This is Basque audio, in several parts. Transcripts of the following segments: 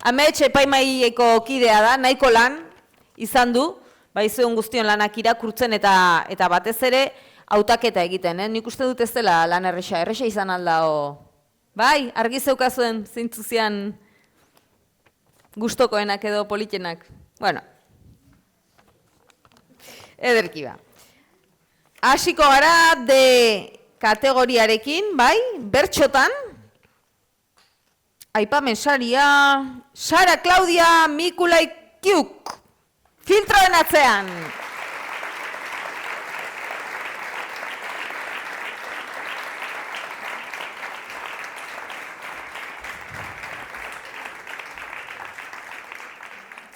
Amets epaimaieko kidea da, nahiko lan izan du, bai zuen guztion lanak irakurtzen eta batez ere hautaketa egiten. Nik uste dut ez dela lan erresa izan alda Bai, argi zeukazuen zintzuzian gustokoenak edo politenak. Bueno, ederki ba. Hasiko gara de kategoriarekin, bai, bertxotan. Aipamen saria, Sara Claudia Mikulaikiuk, filtroen atzean.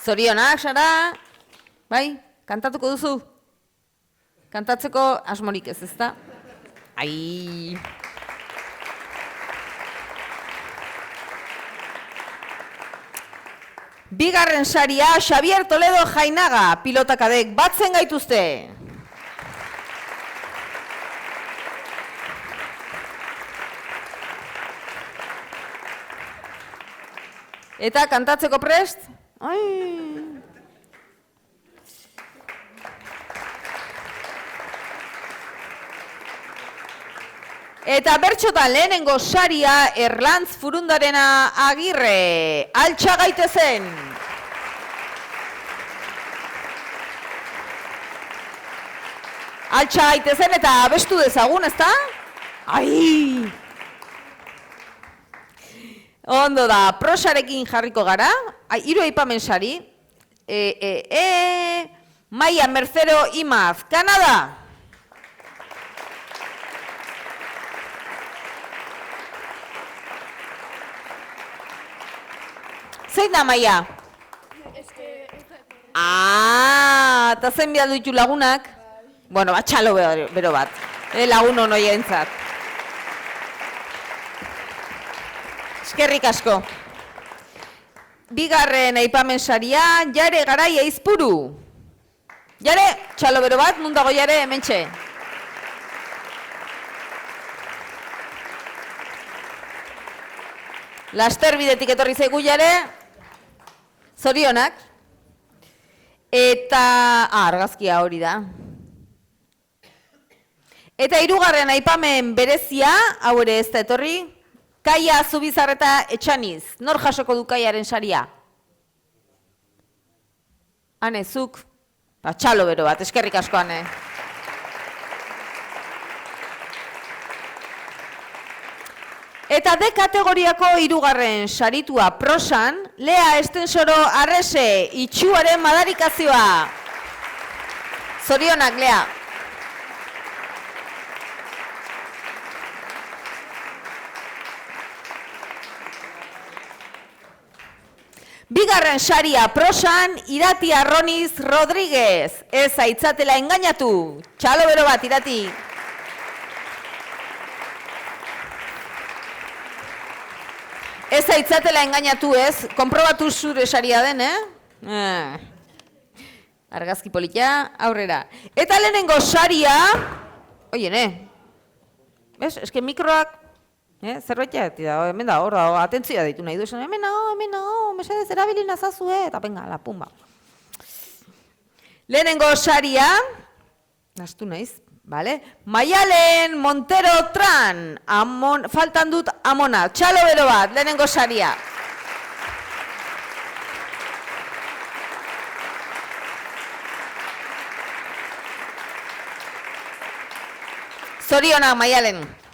Zorionak, Sara, bai, kantatuko duzu? Kantatzeko asmorik ez, ezta? Ai... Bigarren saria, Xavier Toledo Jainaga, pilotakadek, batzen gaituzte. Eta kantatzeko prest? Ai... Eta bertxotan lehenengo saria Erlantz Furundarena Agirre, altxa gaitezen. Altxa gaitezen eta abestu dezagun, ezta? Ai! Ondo da, prosarekin jarriko gara, hiru aipamen sari. Maia Mercero Imaz, Kanada. Zein da, Maia? Eta zen bidal ditu lagunak? Bueno, batxalo bero bat. Lagun honoi entzat. Eskerrik asko. Bigarren aipamen saria, Jare Garai Aizpuru. Jare, txalo bero bat, mundago Jare, hementxe. Laster bidetik etorri zaigu Jare. Zorionak. Eta... argazkia hori da. Eta hirugarren aipamen berezia, hau ere ez da etorri, Kaia Zubizarreta Etxaniz. Nor jasoko du Kaiaren saria? Ane, zuk? Txalo bero bat, eskerrik asko, Ane. Eta D kategoriako hirugarren saritua prosan, Lea Estensoro Arrese, itxuaren madarikazioa. Zorionak, Lea. Bigarren saria prosan, Irati Arroniz Rodríguez. Ez aitzatela engainatu. Txalo bero bat, Irati. Ez aitzatela engainatu ez, konprobatu zure saria den, Argazki politia, aurrera. Eta lehenengo saria, oien, bez, eske mikroak, zerbait da, hemen da, hor da, atentzioa ditu nahi duzen, hemen hau, mesedez erabilin azazue, eta venga, la pumba. Lehenengo saria, naztu naiz, vale? Maialen Montero Tran, faltan dut Amona, txalo bero bat, lehenengo saria. Zorionak, Maialen.